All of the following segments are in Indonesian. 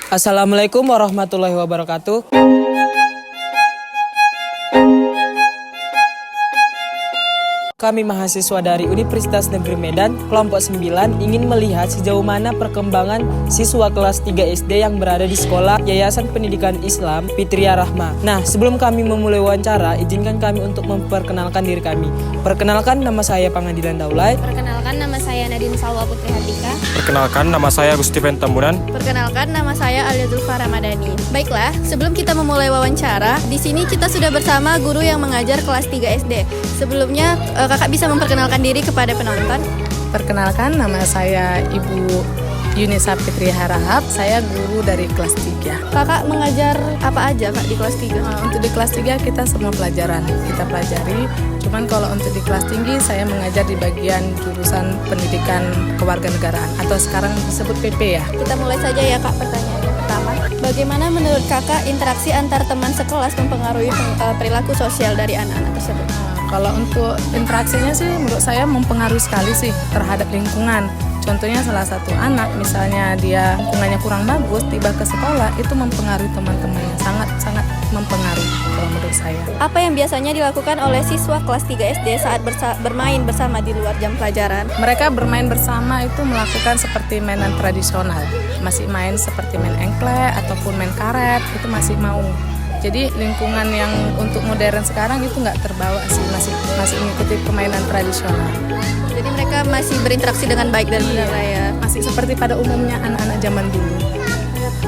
Assalamualaikum warahmatullahi wabarakatuh. Kami mahasiswa dari Universitas Negeri Medan, kelompok 9, ingin melihat sejauh mana perkembangan siswa kelas 3 SD yang berada di sekolah Yayasan Pendidikan Islam Fitriya Rahma. Nah, sebelum kami memulai wawancara, izinkan kami untuk memperkenalkan diri kami. Perkenalkan, nama saya Pangadilan Daulay. Perkenalkan, nama saya Nadine Salwa Putri Hatika. Perkenalkan, nama saya Gusti Pentambunan. Perkenalkan, nama saya Alia Zulfa Ramadhani. Baiklah, sebelum kita memulai wawancara, di sini kita sudah bersama guru yang mengajar kelas 3 SD. Sebelumnya, kakak bisa memperkenalkan diri kepada penonton. Perkenalkan, nama saya Ibu Yunisa Fitriya Harahap. Saya guru dari kelas 3. Kakak mengajar apa aja kak di kelas 3? Untuk di kelas 3 kita semua pelajaran kita pelajari. Cuman kalau untuk di kelas tinggi saya mengajar di bagian jurusan pendidikan kewarganegaraan atau sekarang disebut PP ya. Kita mulai saja ya kak, pertanyaannya pertama. Bagaimana menurut kakak interaksi antar teman sekelas mempengaruhi perilaku sosial dari anak-anak tersebut? Kalau untuk interaksinya sih menurut saya mempengaruhi sekali sih terhadap lingkungan. Contohnya salah satu anak misalnya dia lingkungannya kurang bagus, tiba ke sekolah itu mempengaruhi teman-temannya, sangat mempengaruhi kalau menurut saya. Apa yang biasanya dilakukan oleh siswa kelas 3 SD saat bermain bersama di luar jam pelajaran? Mereka bermain bersama itu melakukan seperti mainan tradisional. Masih main seperti main engklek ataupun main karet, itu masih mau. Jadi lingkungan yang untuk modern sekarang itu nggak terbawa sih, masih mengikuti permainan tradisional. Jadi mereka masih berinteraksi dengan baik dan benar ya. Masih seperti pada umumnya anak-anak zaman dulu.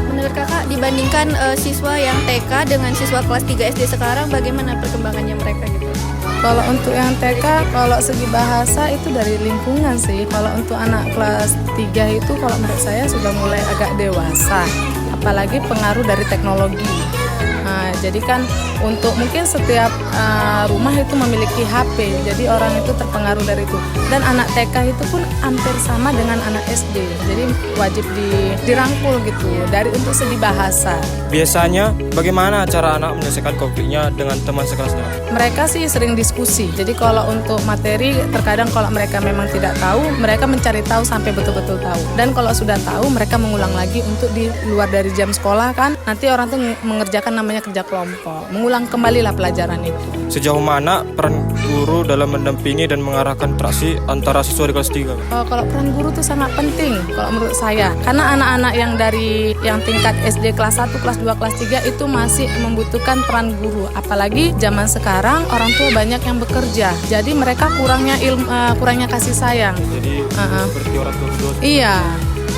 Menurut kakak, dibandingkan siswa yang TK dengan siswa kelas 3 SD sekarang, bagaimana perkembangannya mereka gitu? Kalau untuk yang TK, kalau segi bahasa itu dari lingkungan sih. Kalau untuk anak kelas 3 itu kalau menurut saya sudah mulai agak dewasa. Apalagi pengaruh dari teknologi. Jadi kan untuk mungkin setiap rumah itu memiliki HP, jadi orang itu terpengaruh dari itu. Dan anak TK itu pun hampir sama dengan anak SD, jadi wajib dirangkul gitu dari untuk segi bahasa. Biasanya bagaimana cara anak menyelesaikan konfliknya dengan teman sekelasnya? Mereka sih sering diskusi, jadi kalau untuk materi terkadang kalau mereka memang tidak tahu, mereka mencari tahu sampai betul-betul tahu. Dan kalau sudah tahu, mereka mengulang lagi untuk di luar dari jam sekolah kan, nanti orang tuh mengerjakan namanya kerja kelompok, mengulang kembalilah pelajaran itu. Sejauh mana peran guru dalam mendampingi dan mengarahkan interaksi antara siswa di kelas 3? Kalau peran guru itu sangat penting kalau menurut saya. Karena anak-anak yang tingkat SD kelas 1, kelas 2, kelas 3 itu masih membutuhkan peran guru. Apalagi zaman sekarang orang tua banyak yang bekerja. Jadi mereka kurangnya kasih sayang. Jadi seperti orang tua kedua. Iya.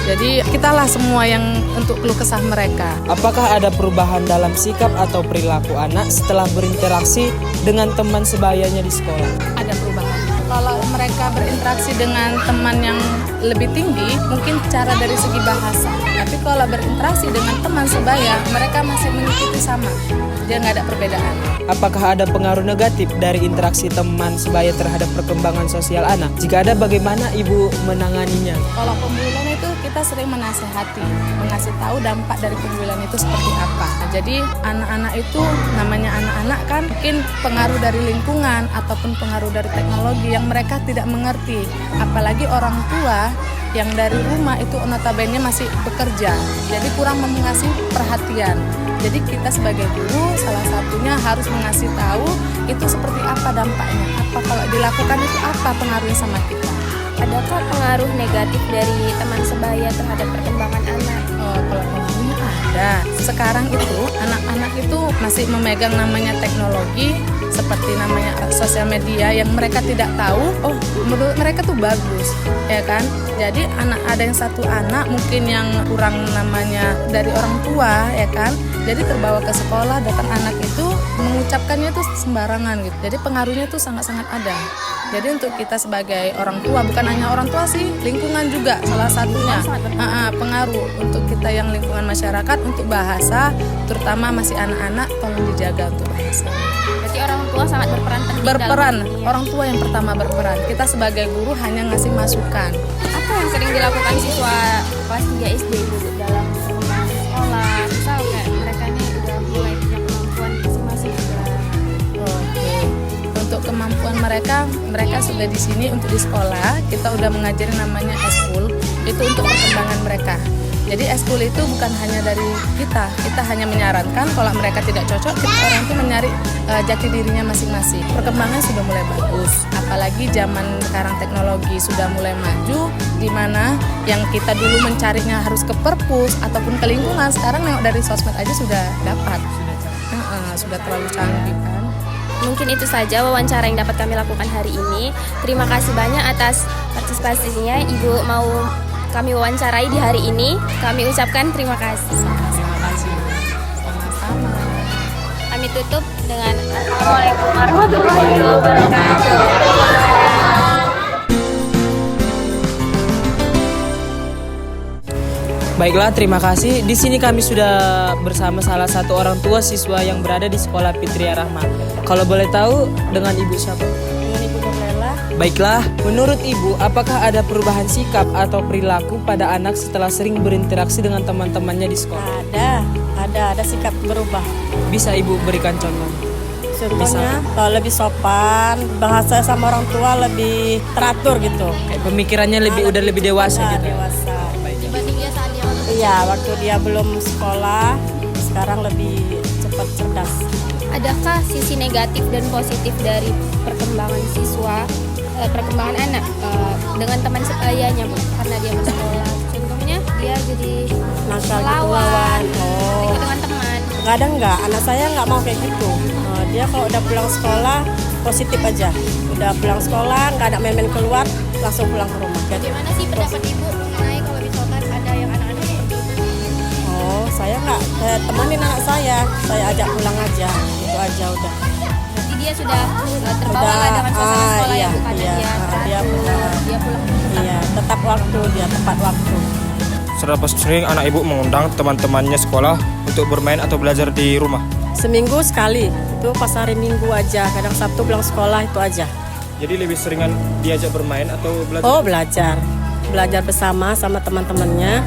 Jadi kitalah semua yang untuk keluh kesah mereka. Apakah ada perubahan dalam sikap atau perilaku anak setelah berinteraksi dengan teman sebayanya di sekolah? Ada perubahan. Kalau mereka berinteraksi dengan teman yang lebih tinggi, mungkin cara dari segi bahasa. Tapi kalau berinteraksi dengan teman sebaya, mereka masih mengikuti sama. Dia nggak ada perbedaan. Apakah ada pengaruh negatif dari interaksi teman sebaya terhadap perkembangan sosial anak? Jika ada, bagaimana Ibu menanganinya? Kalau pembulian itu kita sering menasehati, mengasih tahu dampak dari pembulian itu seperti apa. Jadi anak-anak itu namanya anak-anak kan mungkin pengaruh dari lingkungan ataupun pengaruh dari teknologi yang mereka tidak mengerti. Apalagi orang tua yang dari rumah itu notabene masih bekerja, jadi kurang mengasih perhatian. Jadi kita sebagai guru salah satunya harus mengasih tahu itu seperti apa dampaknya, apa kalau dilakukan itu apa pengaruhnya sama kita. Adakah pengaruh negatif dari teman sebaya terhadap perkembangan anak? Kalau pengaruhnya ada. Sekarang itu anak-anak itu masih memegang namanya teknologi seperti namanya sosial media yang mereka tidak tahu. Oh, menurut mereka tuh bagus, ya kan? Jadi ada yang satu anak mungkin yang kurang namanya dari orang tua, ya kan? Jadi terbawa ke sekolah, datang anak itu mengucapkannya tuh sembarangan gitu. Jadi pengaruhnya tuh sangat-sangat ada. Jadi untuk kita sebagai orang tua, bukan hanya orang tua sih, lingkungan juga salah satunya pengaruh untuk kita yang lingkungan masyarakat untuk bahasa, terutama masih anak-anak, tolong dijaga untuk bahasa. Berarti orang tua sangat berperan penting. Orang tua yang pertama berperan. Kita sebagai guru hanya ngasih masukan. Apa yang sering dilakukan siswa kelas 3 SD itu dalam sekolah? Misal kayak mereka ini udah mulai punya kemampuan masing-masing. Oke. Untuk kemampuan mereka sudah di sini untuk di sekolah. Kita udah mengajari namanya eskul. Itu untuk perkembangan mereka. Jadi eskul itu bukan hanya dari kita hanya menyarankan. Kalau mereka tidak cocok, orang itu mencari jati dirinya masing-masing. Perkembangan sudah mulai bagus, apalagi zaman sekarang teknologi sudah mulai maju, di mana yang kita dulu mencarinya harus ke perpus ataupun ke lingkungan, sekarang nengok dari sosmed aja sudah dapat. Sudah terlalu canggih kan. Mungkin itu saja wawancara yang dapat kami lakukan hari ini. Terima kasih banyak atas partisipasinya. Ibu mau kami wawancarai di hari ini. Kami ucapkan terima kasih. Terima kasih. Sama-sama. Kami tutup dengan Assalamualaikum warahmatullahi wabarakatuh. Baiklah, terima kasih. Di sini kami sudah bersama salah satu orang tua siswa yang berada di sekolah Fitria Rahma. Kalau boleh tahu, dengan ibu siapa? Dengan Ibu Nurlela. Baiklah, menurut ibu, apakah ada perubahan sikap atau perilaku pada anak setelah sering berinteraksi dengan teman-temannya di sekolah? Ada sikap berubah. Bisa ibu berikan contoh? Contohnya lebih sopan, bahasa sama orang tua lebih teratur gitu. Kayak pemikirannya udah lebih dewasa gitu. Dewasa. Dibanding dia saat dia waktu Iya, waktu dia belum sekolah, sekarang lebih cepat cerdas. Adakah sisi negatif dan positif dari perkembangan siswa, perkembangan anak dengan teman sebayanya, Bu? Karena dia masuk sekolah. Contohnya dia jadi Nakal gitu, lawan, lawan. ikut dengan teman. Kadang enggak, anak saya nggak mau kayak gitu. Dia kalau udah pulang sekolah positif aja. Udah pulang sekolah, nggak ada main-main keluar, langsung pulang ke rumah. Bagaimana sih pendapat Ibu mengenai kalau misalkan ada yang anak-anak seperti itu? Saya nggak, saya temanin anak saya ajak pulang aja, itu aja udah. Berarti dia sudah terbawa lah dengan suasana sekolah iya, yang bukan iya, dia dia pulang. dia pulang. Iya, tepat waktu. Seberapa sering anak ibu mengundang teman-temannya sekolah untuk bermain atau belajar di rumah? Seminggu sekali, itu pas hari Minggu aja, kadang Sabtu pulang sekolah itu aja. Jadi lebih seringan diajak bermain atau belajar? Oh, belajar bersama sama teman-temannya.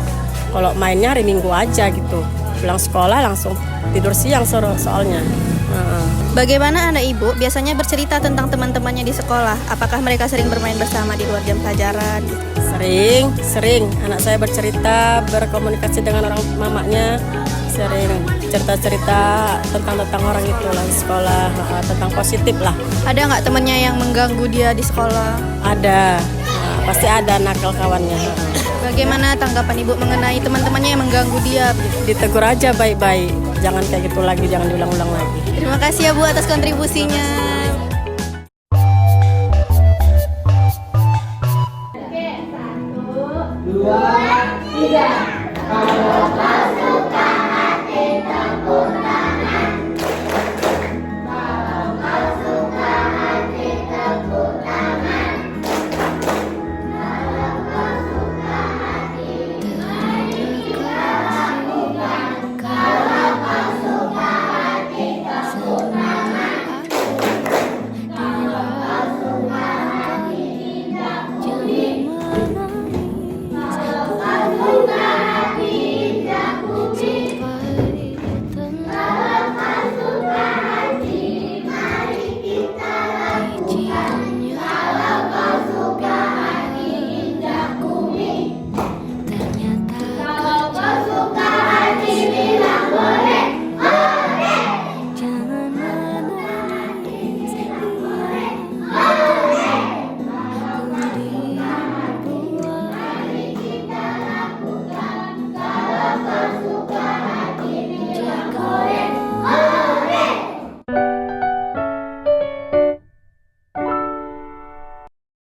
Kalau mainnya hari Minggu aja gitu, pulang sekolah langsung tidur siang soalnya. Bagaimana anak Ibu biasanya bercerita tentang teman-temannya di sekolah? Apakah mereka sering bermain bersama di luar jam pelajaran? Sering. Anak saya bercerita, berkomunikasi dengan orang mamanya, sering cerita-cerita tentang orang itu lah di sekolah, tentang positif lah. Ada nggak temannya yang mengganggu dia di sekolah? Ada, pasti ada nakal kawannya. Bagaimana tanggapan Ibu mengenai teman-temannya yang mengganggu dia? Ditegur aja baik-baik, jangan kayak gitu lagi, jangan diulang-ulang lagi. Terima kasih ya Bu atas kontribusinya. Oke, 1, 2, 3.